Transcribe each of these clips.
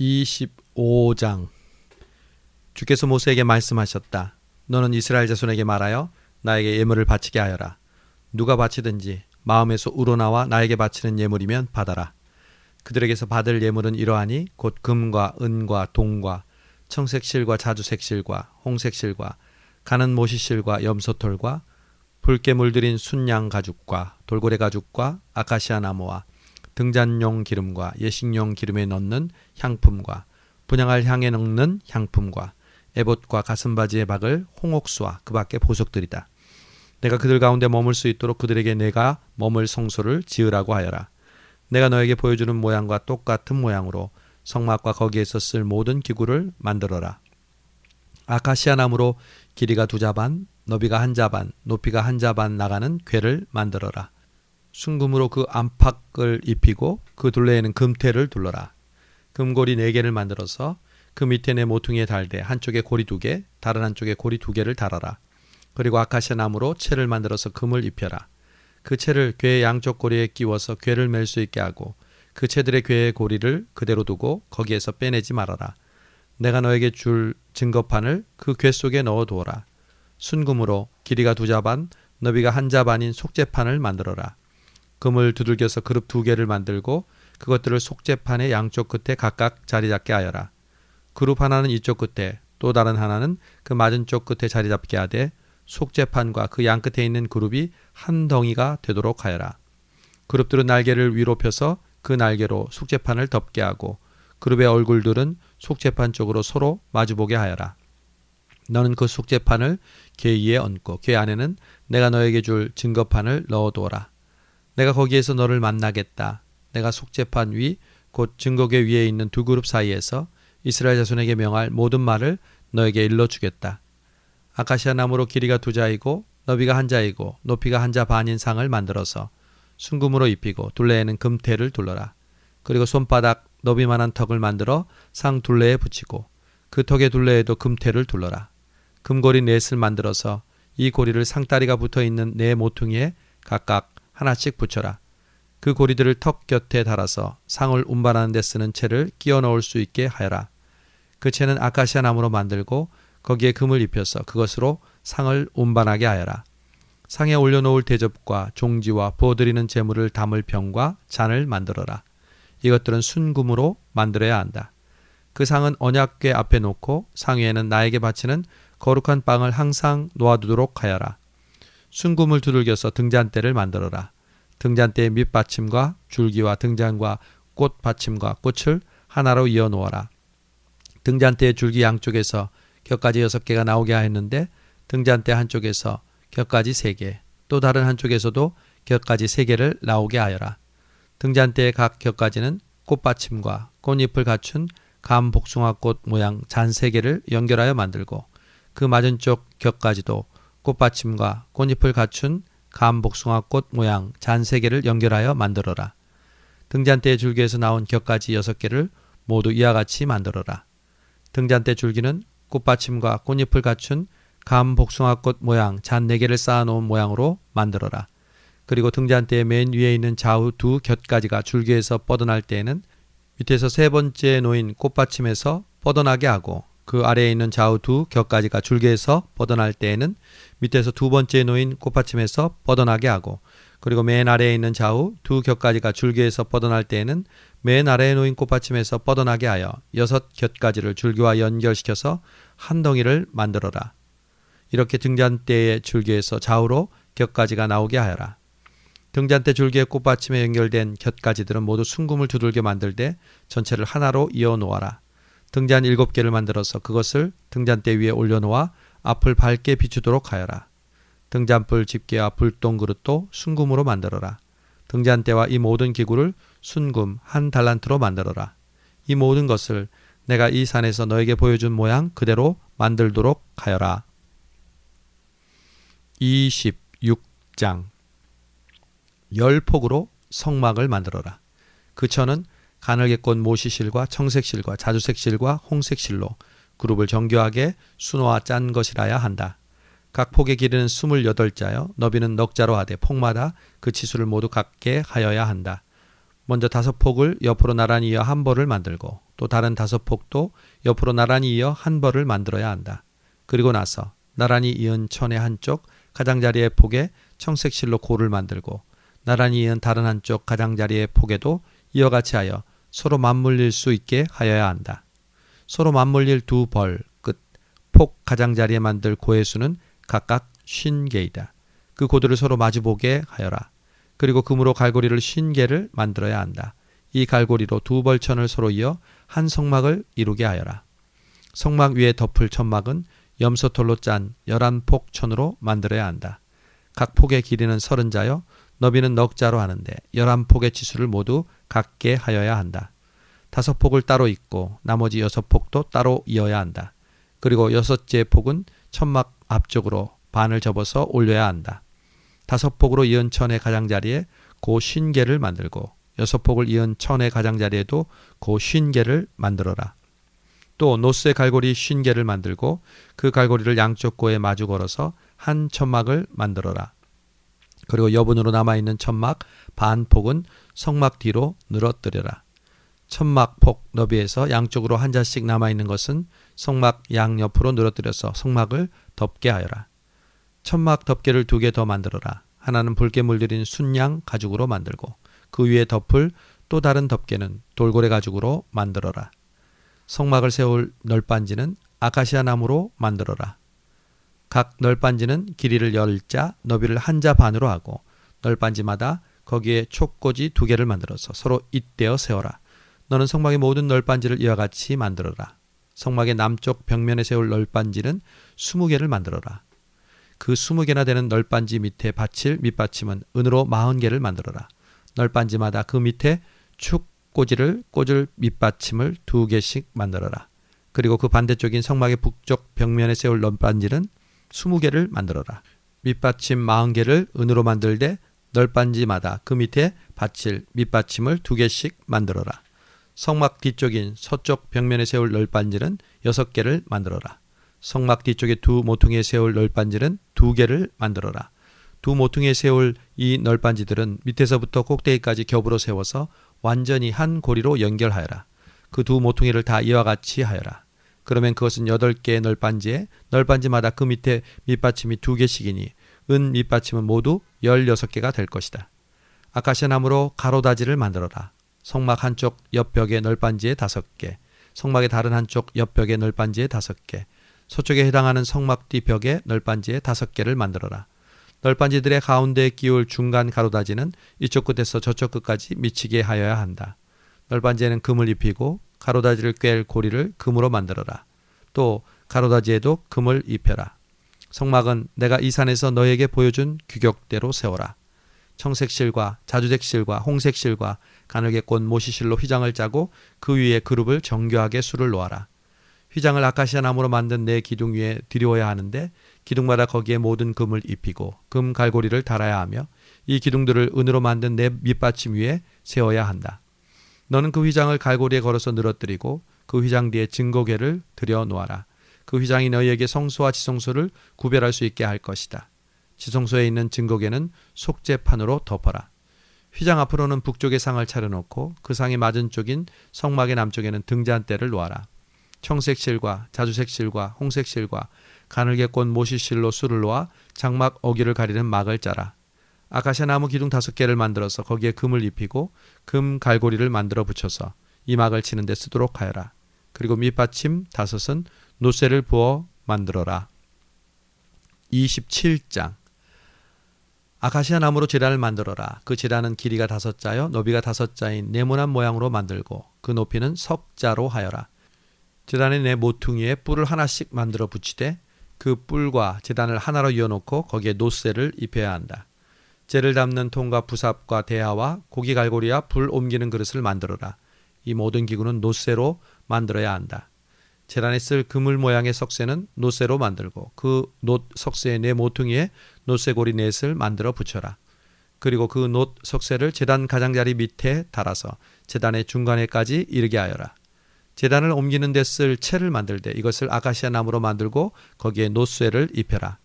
25장. 주께서 모세에게 말씀하셨다. 너는 이스라엘 자손에게 말하여 나에게 예물을 바치게 하여라. 누가 바치든지 마음에서 우러나와 나에게 바치는 예물이면 받아라. 그들에게서 받을 예물은 이러하니 곧 금과 은과 동과 청색실과 자주색실과 홍색실과 가는 모시실과 염소털과 붉게 물들인 순양 가죽과 돌고래 가죽과 아카시아 나무와 등잔용 기름과 예식용 기름에 넣는 향품과 분향할 향에 넣는 향품과 에봇과 가슴바지에 박을 홍옥수와 그 밖의 보석들이다. 내가 그들 가운데 머물 수 있도록 그들에게 내가 머물 성소를 지으라고 하여라. 내가 너에게 보여주는 모양과 똑같은 모양으로 성막과 거기에서 쓸 모든 기구를 만들어라. 아카시아 나무로 길이가 2자반, 너비가 1자반, 높이가 1자반 나가는 궤를 만들어라. 순금으로 그 안팎을 입히고 그 둘레에는 금테를 둘러라. 금고리 4개를 만들어서 그 밑에 내 모퉁이에 달되 한쪽에 고리 2개, 다른 한쪽에 고리 2개를 달아라. 그리고 아카시아 나무로 채를 만들어서 금을 입혀라. 그 채를 궤의 양쪽 고리에 끼워서 궤를 맬 수 있게 하고 그 채들의 궤의 고리를 그대로 두고 거기에서 빼내지 말아라. 내가 너에게 줄 증거판을 그 궤 속에 넣어두어라. 순금으로 길이가 2자반, 너비가 1자반인 속죄판을 만들어라. 금을 두들겨서 그룹 2개를 만들고 그것들을 속죄판의 양쪽 끝에 각각 자리 잡게 하여라. 그룹 하나는 이쪽 끝에, 또 다른 하나는 그 맞은 쪽 끝에 자리 잡게 하되 속죄판과 그 양 끝에 있는 그룹이 한 덩이가 되도록 하여라. 그룹들은 날개를 위로 펴서 그 날개로 속죄판을 덮게 하고 그룹의 얼굴들은 속죄판 쪽으로 서로 마주보게 하여라. 너는 그 속죄판을 궤 위에 얹고 궤 안에는 내가 너에게 줄 증거판을 넣어두어라. 내가 거기에서 너를 만나겠다. 내가 속죄판 위 곧 증거궤 위에 있는 2 그룹 사이에서 이스라엘 자손에게 명할 모든 말을 너에게 일러주겠다. 아카시아 나무로 길이가 2자이고 너비가 1자이고 높이가 1자 반인 상을 만들어서 순금으로 입히고 둘레에는 금테를 둘러라. 그리고 손바닥 너비만한 턱을 만들어 상 둘레에 붙이고 그 턱의 둘레에도 금테를 둘러라. 금고리 4을 만들어서 이 고리를 상다리가 붙어있는 4 모퉁이에 각각 하나씩 붙여라. 그 고리들을 턱 곁에 달아서 상을 운반하는 데 쓰는 채를 끼워 넣을 수 있게 하여라. 그 채는 아카시아 나무로 만들고 거기에 금을 입혀서 그것으로 상을 운반하게 하여라. 상에 올려놓을 대접과 종지와 부어드리는 제물을 담을 병과 잔을 만들어라. 이것들은 순금으로 만들어야 한다. 그 상은 언약궤 앞에 놓고 상 위에는 나에게 바치는 거룩한 빵을 항상 놓아두도록 하여라. 순금을 두들겨서 등잔대를 만들어라. 등잔대의 밑받침과 줄기와 등잔과 꽃 받침과 꽃을 하나로 이어 놓아라. 등잔대의 줄기 양쪽에서 곁가지 6개가 나오게 하였는데 등잔대 한쪽에서 곁가지 3개, 또 다른 한쪽에서도 곁가지 3개를 나오게 하여라. 등잔대의 각 곁가지는 꽃받침과 꽃잎을 갖춘 감 복숭아꽃 모양 잔 3개를 연결하여 만들고 그 맞은쪽 곁가지도 꽃받침과 꽃잎을 갖춘 감 복숭아꽃 모양 잔 3개를 연결하여 만들어라. 등잔대의 줄기에서 나온 곁가지 6개를 모두 이와 같이 만들어라. 등잔대 줄기는 꽃받침과 꽃잎을 갖춘 감 복숭아꽃 모양 잔 4개를 쌓아놓은 모양으로 만들어라. 그리고 등잔대의 맨 위에 있는 좌우 2 곁가지가 줄기에서 뻗어날 때에는 밑에서 3번째 놓인 꽃받침에서 뻗어나게 하고 그 아래에 있는 좌우 2 곁가지가 줄기에서 뻗어날 때에는 밑에서 2번째 놓인 꽃받침에서 뻗어나게 하고 그리고 맨 아래에 있는 좌우 2 곁가지가 줄기에서 뻗어날 때에는 맨 아래에 놓인 꽃받침에서 뻗어나게 하여 6 곁가지를 줄기와 연결시켜서 한 덩이를 만들어라. 이렇게 등잔대의 줄기에서 좌우로 곁가지가 나오게 하여라. 등잔대 줄기의 꽃받침에 연결된 곁가지들은 모두 순금을 두들겨 만들되 전체를 하나로 이어 놓아라. 등잔 7개를 만들어서 그것을 등잔대 위에 올려놓아 앞을 밝게 비추도록 하여라. 등잔불 집게와 불똥 그릇도 순금으로 만들어라. 등잔대와 이 모든 기구를 순금 1 달란트로 만들어라. 이 모든 것을 내가 이 산에서 너에게 보여준 모양 그대로 만들도록 하여라. 26장. 열폭으로 성막을 만들어라. 그 천은 가늘게 꼰 모시실과 청색실과 자주색실과 홍색실로 그룹을 정교하게 수놓아 짠 것이라야 한다. 각 폭의 길이는 28자여 너비는 넉자로 하되 폭마다 그 치수를 모두 같게 하여야 한다. 먼저 5폭을 옆으로 나란히 이어 한 벌을 만들고 또 다른 5폭도 옆으로 나란히 이어 한 벌을 만들어야 한다. 그리고 나서 나란히 이은 천의 한쪽 가장자리의 폭에 청색실로 고를 만들고 나란히 이은 다른 한쪽 가장자리의 폭에도 이와 같이 하여 서로 맞물릴 수 있게 하여야 한다. 서로 맞물릴 두 벌 끝 폭 가장자리에 만들 고의 수는 각각 50개이다. 그 고들을 서로 마주보게 하여라. 그리고 금으로 갈고리를 50개를 만들어야 한다. 이 갈고리로 두 벌천을 서로 이어 한 성막을 이루게 하여라. 성막 위에 덮을 천막은 염소털로 짠 11폭 천으로 만들어야 한다. 각 폭의 길이는 30자요 너비는 넉 자로 하는데 11폭의 치수를 모두 같게 하여야 한다. 5폭을 따로 잇고 나머지 6폭도 따로 이어야 한다. 그리고 6째 폭은 천막 앞쪽으로 반을 접어서 올려야 한다. 5폭으로 이은 천의 가장자리에 고 50개를 만들고 6폭을 이은 천의 가장자리에도 고 50개를 만들어라. 또 노스의 갈고리 50개를 만들고 그 갈고리를 양쪽 고에 마주 걸어서 한 천막을 만들어라. 그리고 여분으로 남아있는 천막 반폭은 성막 뒤로 늘어뜨려라. 천막 폭 너비에서 양쪽으로 한 자씩 남아있는 것은 성막 양옆으로 늘어뜨려서 성막을 덮게 하여라. 천막 덮개를 2개 더 만들어라. 하나는 붉게 물들인 순양 가죽으로 만들고 그 위에 덮을 또 다른 덮개는 돌고래 가죽으로 만들어라. 성막을 세울 널빤지는 아카시아 나무로 만들어라. 각 널빤지는 길이를 10자, 너비를 1자 반으로 하고 널빤지마다 거기에 촉꽂이 2개를 만들어서 서로 잇대어 세워라. 너는 성막의 모든 널빤지를 이와 같이 만들어라. 성막의 남쪽 벽면에 세울 널빤지는 20개를 만들어라. 그 20개나 되는 널빤지 밑에 받칠 밑받침은 은으로 40개를 만들어라. 널빤지마다 그 밑에 축꽂이를 꽂을 밑받침을 2개씩 만들어라. 그리고 그 반대쪽인 성막의 북쪽 벽면에 세울 널빤지는 20개를 만들어라. 밑받침 40개를 은으로 만들되 널빤지마다 그 밑에 받칠 밑받침을 2개씩 만들어라. 성막 뒤쪽인 서쪽 벽면에 세울 널빤지는 6개를 만들어라. 성막 뒤쪽에 두 모퉁이에 세울 널빤지는 2개를 만들어라. 두 모퉁이에 세울 이 널빤지들은 밑에서부터 꼭대기까지 겹으로 세워서 완전히 한 고리로 연결하여라. 그 두 모퉁이를 다 이와 같이 하여라. 그러면 그것은 8개의 널빤지에 널빤지마다 그 밑에 밑받침이 2개씩이니 은 밑받침은 모두 16개가 될 것이다. 아카시아 나무로 가로다지를 만들어라. 성막 한쪽 옆벽의 널빤지에 5개, 성막의 다른 한쪽 옆벽의 널빤지에 5개, 서쪽에 해당하는 성막 뒤 벽의 널빤지에 5개를 만들어라. 널빤지들의 가운데에 끼울 중간 가로다지는 이쪽 끝에서 저쪽 끝까지 미치게 하여야 한다. 널빤지에는 금을 입히고 가로다지를 꿰을 고리를 금으로 만들어라. 또 가로다지에도 금을 입혀라. 성막은 내가 이 산에서 너에게 보여준 규격대로 세워라. 청색실과 자주색실과 홍색실과 가늘게 꼰 모시실로 휘장을 짜고 그 위에 그룹을 정교하게 수를 놓아라. 휘장을 아카시아 나무로 만든 네 기둥 위에 드리워야 하는데 기둥마다 거기에 모든 금을 입히고 금 갈고리를 달아야 하며 이 기둥들을 은으로 만든 네 밑받침 위에 세워야 한다. 너는 그 휘장을 갈고리에 걸어서 늘어뜨리고 그 휘장 뒤에 증거궤를 들여 놓아라. 그 휘장이 너희에게 성소와 지성소를 구별할 수 있게 할 것이다. 지성소에 있는 증거궤는 속죄판으로 덮어라. 휘장 앞으로는 북쪽에 상을 차려놓고 그 상이 맞은 쪽인 성막의 남쪽에는 등잔대를 놓아라. 청색실과 자주색실과 홍색실과 가늘게 꼰 모시실로 수를 놓아 장막 어기를 가리는 막을 짜라. 아카시아 나무 기둥 5개를 만들어서 거기에 금을 입히고 금 갈고리를 만들어 붙여서 이 막을 치는 데 쓰도록 하여라. 그리고 밑받침 5은 노쇠를 부어 만들어라. 27장 아카시아 나무로 제단을 만들어라. 그 제단은 길이가 5자요 너비가 5자인 네모난 모양으로 만들고 그 높이는 석자로 하여라. 제단의 네 모퉁이에 뿔을 하나씩 만들어 붙이되 그 뿔과 제단을 하나로 이어놓고 거기에 노쇠를 입혀야 한다. 재를 담는 통과 부삽과 대야와 고기 갈고리와 불 옮기는 그릇을 만들어라. 이 모든 기구는 노쇠로 만들어야 한다. 제단에 쓸 그물 모양의 석쇠는 노쇠로 만들고 그 놋 석쇠의 네 모퉁이에 노쇠고리 넷을 만들어 붙여라. 그리고 그 놋 석쇠를 제단 가장자리 밑에 달아서 제단의 중간에까지 이르게 하여라. 제단을 옮기는 데 쓸 채를 만들 때 이것을 아카시아 나무로 만들고 거기에 노쇠를 입혀라.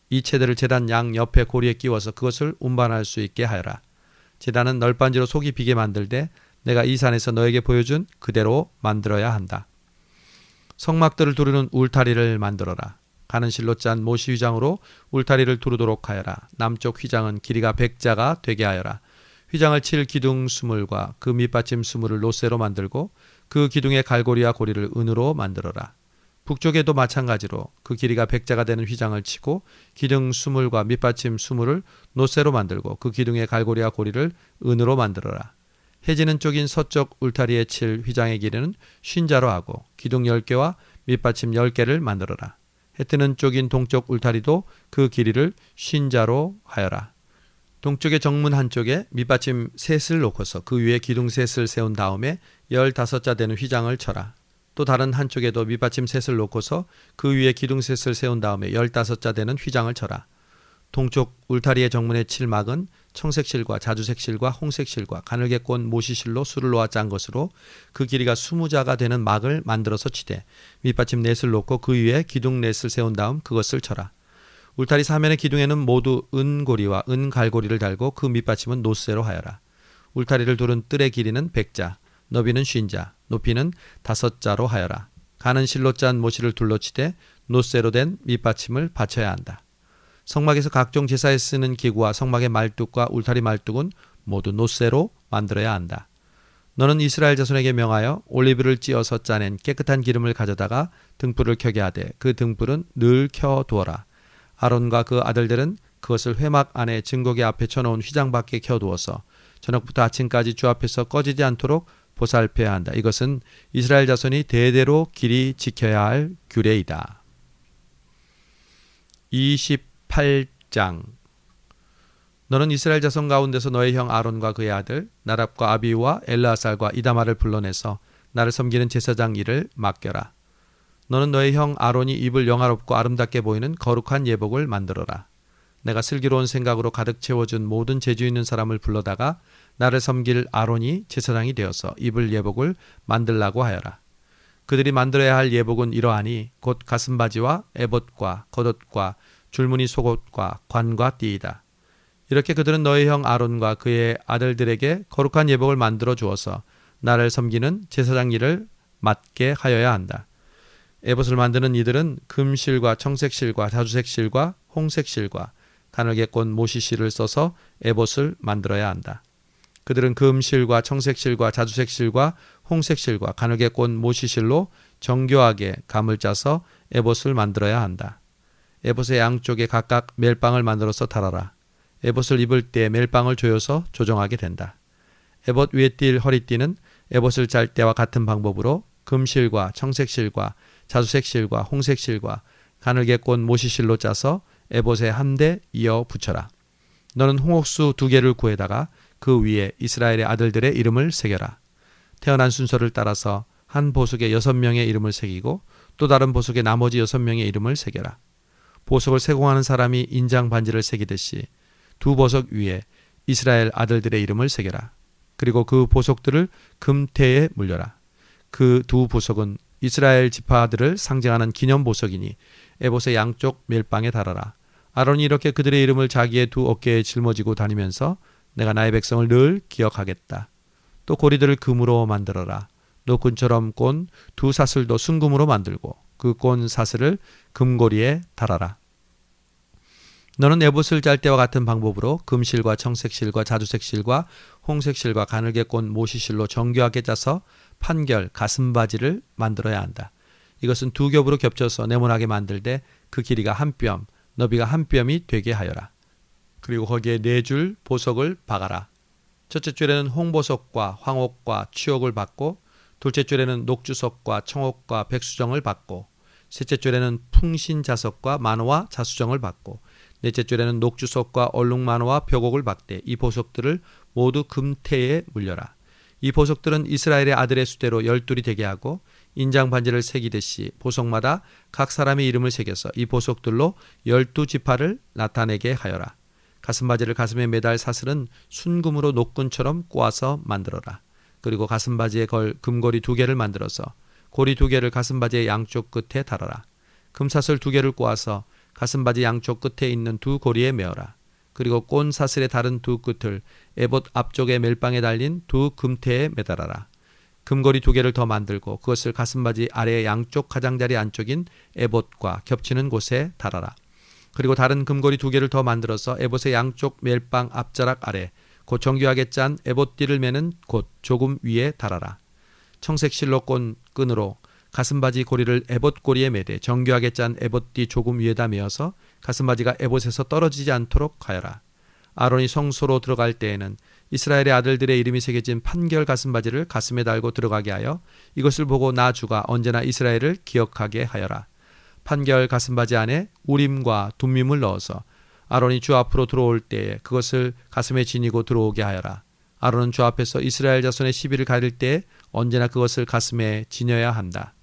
이 채들을 제단 양 옆에 고리에 끼워서 그것을 운반할 수 있게 하여라. 제단은 널빤지로 속이 비게 만들되 내가 이 산에서 너에게 보여준 그대로 만들어야 한다. 성막들을 두르는 울타리를 만들어라. 가는 실로 짠 모시 휘장으로 울타리를 두르도록 하여라. 남쪽 휘장은 길이가 100자가 되게 하여라. 휘장을 칠 기둥 수물과 그 밑받침 수물을 노쇠로 만들고 그 기둥의 갈고리와 고리를 은으로 만들어라. 북쪽에도 마찬가지로 그 길이가 100자가 되는 휘장을 치고 기둥 수물과 밑받침 수물을 노쇠로 만들고 그 기둥의 갈고리와 고리를 은으로 만들어라. 해지는 쪽인 서쪽 울타리에 칠 휘장의 길이는 50자로 하고 기둥 10개와 밑받침 10개를 만들어라. 해 뜨는 쪽인 동쪽 울타리도 그 길이를 50자로 하여라. 동쪽의 정문 한쪽에 밑받침 셋을 놓고서 그 위에 기둥 셋을 세운 다음에 15자 되는 휘장을 쳐라. 또 다른 한쪽에도 밑받침 셋을 놓고서 그 위에 기둥 셋을 세운 다음에 15자 되는 휘장을 쳐라. 동쪽 울타리의 정문에 칠 막은 청색실과 자주색실과 홍색실과 가늘게 꼰 모시실로 수를 놓아 짠 것으로 그 길이가 20자가 되는 막을 만들어서 치되 밑받침 넷을 놓고 그 위에 기둥 넷을 세운 다음 그것을 쳐라. 울타리 사면의 기둥에는 모두 은고리와 은갈고리를 달고 그 밑받침은 노쇠로 하여라. 울타리를 두른 뜰의 길이는 100자, 너비는 50자, 높이는 5자로 하여라. 가는 실로 짠 모시를 둘러치되 노쇠로 된 밑받침을 받쳐야 한다. 성막에서 각종 제사에 쓰는 기구와 성막의 말뚝과 울타리 말뚝은 모두 노쇠로 만들어야 한다. 너는 이스라엘 자손에게 명하여 올리브를 찧어서 짜낸 깨끗한 기름을 가져다가 등불을 켜게 하되 그 등불은 늘 켜두어라. 아론과 그 아들들은 그것을 회막 안에 증거계 앞에 쳐놓은 휘장 밖에 켜두어서 저녁부터 아침까지 주 앞에서 꺼지지 않도록 보살펴야 한다. 이것은 이스라엘 자손이 대대로 길이 지켜야 할 규례이다. 28장. 너는 이스라엘 자손 가운데서 너의 형 아론과 그의 아들 나답과 아비우와 엘르아살과 이다말을 불러내서 나를 섬기는 제사장 일을 맡겨라. 너는 너의 형 아론이 입을 영화롭고 아름답게 보이는 거룩한 예복을 만들어라. 내가 슬기로운 생각으로 가득 채워준 모든 재주 있는 사람을 불러다가 나를 섬길 아론이 제사장이 되어서 입을 예복을 만들라고 하여라. 그들이 만들어야 할 예복은 이러하니 곧 가슴바지와 에봇과 겉옷과 줄무늬 속옷과 관과 띠이다. 이렇게 그들은 너의 형 아론과 그의 아들들에게 거룩한 예복을 만들어 주어서 나를 섬기는 제사장 일을 맡게 하여야 한다. 에봇을 만드는 이들은 금실과 청색실과 자주색실과 홍색실과 가늘게 꼰 모시실을 써서 에봇을 만들어야 한다. 그들은 금실과 청색실과 자주색실과 홍색실과 가늘게 꼰 모시실로 정교하게 감을 짜서 에봇을 만들어야 한다. 에봇의 양쪽에 각각 멜빵을 만들어서 달아라. 에봇을 입을 때 멜빵을 조여서 조정하게 된다. 에봇 위에 띌 허리띠는 에봇을 짤 때와 같은 방법으로 금실과 청색실과 자주색실과 홍색실과 가늘게 꼰 모시실로 짜서 에봇에 한데 이어 붙여라. 너는 홍옥수 2개를 구해다가 그 위에 이스라엘의 아들들의 이름을 새겨라. 태어난 순서를 따라서 한 보석에 6명의 이름을 새기고 또 다른 보석에 나머지 6명의 이름을 새겨라. 보석을 세공하는 사람이 인장 반지를 새기듯이 2 보석 위에 이스라엘 아들들의 이름을 새겨라. 그리고 그 보석들을 금태에 물려라. 그 2 보석은 이스라엘 지파들을 상징하는 기념 보석이니 에봇의 양쪽 멜빵에 달아라. 아론이 이렇게 그들의 이름을 자기의 2 어깨에 짊어지고 다니면서 내가 나의 백성을 늘 기억하겠다. 또 고리들을 금으로 만들어라. 노끈처럼 꼰 2 사슬도 순금으로 만들고 그 꼰 사슬을 금고리에 달아라. 너는 에봇을 짤 때와 같은 방법으로 금실과 청색실과 자주색실과 홍색실과 가늘게 꼰 모시실로 정교하게 짜서 판결 가슴바지를 만들어야 한다. 이것은 2 겹으로 겹쳐서 네모나게 만들되 그 길이가 1뼘, 너비가 1뼘이 되게 하여라. 그리고 거기에 4줄 보석을 박아라. 첫째 줄에는 홍보석과 황옥과 취옥을 받고 둘째 줄에는 녹주석과 청옥과 백수정을 받고 셋째 줄에는 풍신자석과 만호와 자수정을 받고 넷째 줄에는 녹주석과 얼룩만호와 벽옥을 박되 이 보석들을 모두 금태에 물려라. 이 보석들은 이스라엘의 아들의 수대로 12이 되게 하고 인장 반지를 새기듯이 보석마다 각 사람의 이름을 새겨서 이 보석들로 12지파를 나타내게 하여라. 가슴바지를 가슴에 매달 사슬은 순금으로 노끈처럼 꼬아서 만들어라. 그리고 가슴바지에 걸 금고리 2개를 만들어서 고리 2개를 가슴바지의 양쪽 끝에 달아라. 금사슬 2개를 꼬아서 가슴바지 양쪽 끝에 있는 2 고리에 메어라. 그리고 꼰 사슬의 다른 두 끝을 에봇 앞쪽의 멜빵에 달린 두 금테에 매달아라. 금고리 두 개를 더 만들고 그것을 가슴바지 아래의 양쪽 가장자리 안쪽인 에봇과 겹치는 곳에 달아라. 그리고 다른 금고리 두 개를 더 만들어서 에봇의 양쪽 멜빵 앞자락 아래 곧 정교하게 짠 에봇띠를 매는 곳 조금 위에 달아라. 청색 실로 꼰 끈으로 가슴바지 고리를 에봇 고리에 매대 정교하게 짠 에봇띠 조금 위에다 메어서 가슴바지가 에봇에서 떨어지지 않도록 하여라. 아론이 성소로 들어갈 때에는 이스라엘의 아들들의 이름이 새겨진 판결 가슴바지를 가슴에 달고 들어가게 하여 이것을 보고 나 주가 언제나 이스라엘을 기억하게 하여라. 판결 가슴바지 안에 우림과 둠밈을 넣어서 아론이 주 앞으로 들어올 때에 그것을 가슴에 지니고 들어오게 하여라. 아론은 주 앞에서 이스라엘 자손의 시비를 가릴 때에 언제나 그것을 가슴에 지녀야 한다.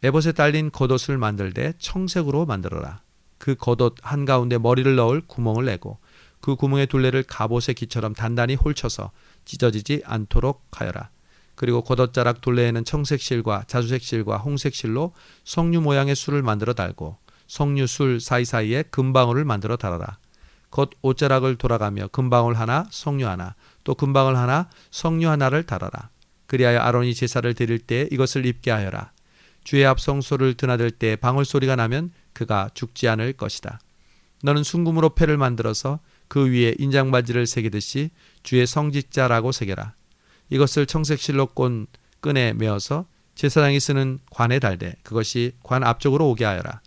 에봇에 달린 겉옷을 만들되 청색으로 만들어라. 그 겉옷 한가운데 머리를 넣을 구멍을 내고 그 구멍의 둘레를 갑옷의 기처럼 단단히 홀쳐서 찢어지지 않도록 하여라. 그리고 겉옷자락 둘레에는 청색 실과 자주색 실과 홍색 실로 석류 모양의 술을 만들어 달고 석류 술 사이사이에 금방울을 만들어 달아라. 겉 옷자락을 돌아가며 금방울 하나, 석류 하나, 또 금방울 하나, 석류 하나를 달아라. 그리하여 아론이 제사를 드릴 때 이것을 입게 하여라. 주의 앞 성소를 드나들 때 방울 소리가 나면 그가 죽지 않을 것이다. 너는 순금으로 패를 만들어서 그 위에 인장바지를 새기듯이 주의 성직자라고 새겨라. 이것을 청색 실로 꼰 끈에 메어서 제사장이 쓰는 관에 달되 그것이 관 앞쪽으로 오게 하여라.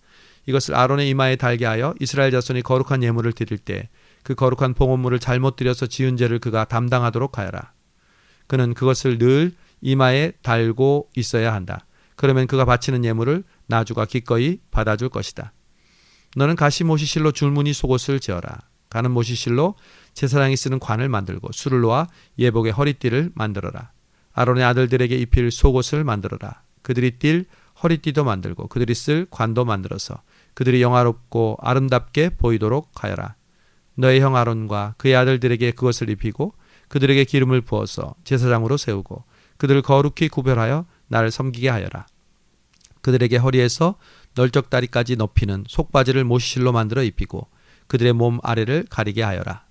이것을 아론의 이마에 달게 하여 이스라엘 자손이 거룩한 예물을 드릴 때 그 거룩한 봉헌물을 잘못 드려서 지은 죄를 그가 담당하도록 하여라. 그는 그것을 늘 이마에 달고 있어야 한다. 그러면 그가 바치는 예물을 나주가 기꺼이 받아줄 것이다. 너는 가시 모시실로 줄무늬 속옷을 지어라. 가는 모시실로 제사장이 쓰는 관을 만들고 술을 놓아 예복의 허리띠를 만들어라. 아론의 아들들에게 입힐 속옷을 만들어라. 그들이 띌 허리띠도 만들고 그들이 쓸 관도 만들어서 그들이 영화롭고 아름답게 보이도록 하여라. 너의 형 아론과 그의 아들들에게 그것을 입히고 그들에게 기름을 부어서 제사장으로 세우고 그들을 거룩히 구별하여 나를 섬기게 하여라. 그들에게 허리에서 널쩍다리까지 높이는 속바지를 모시실로 만들어 입히고 그들의 몸 아래를 가리게 하여라.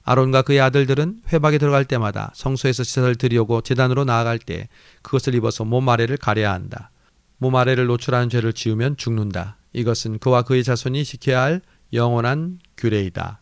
아론과 그의 아들들은 회막에 들어갈 때마다 성소에서 제사를 드리려고 제단으로 나아갈 때 그것을 입어서 몸 아래를 가려야 한다. 몸 아래를 노출하는 죄를 지으면 죽는다. 이것은 그와 그의 자손이 지켜야 할 영원한 규례이다.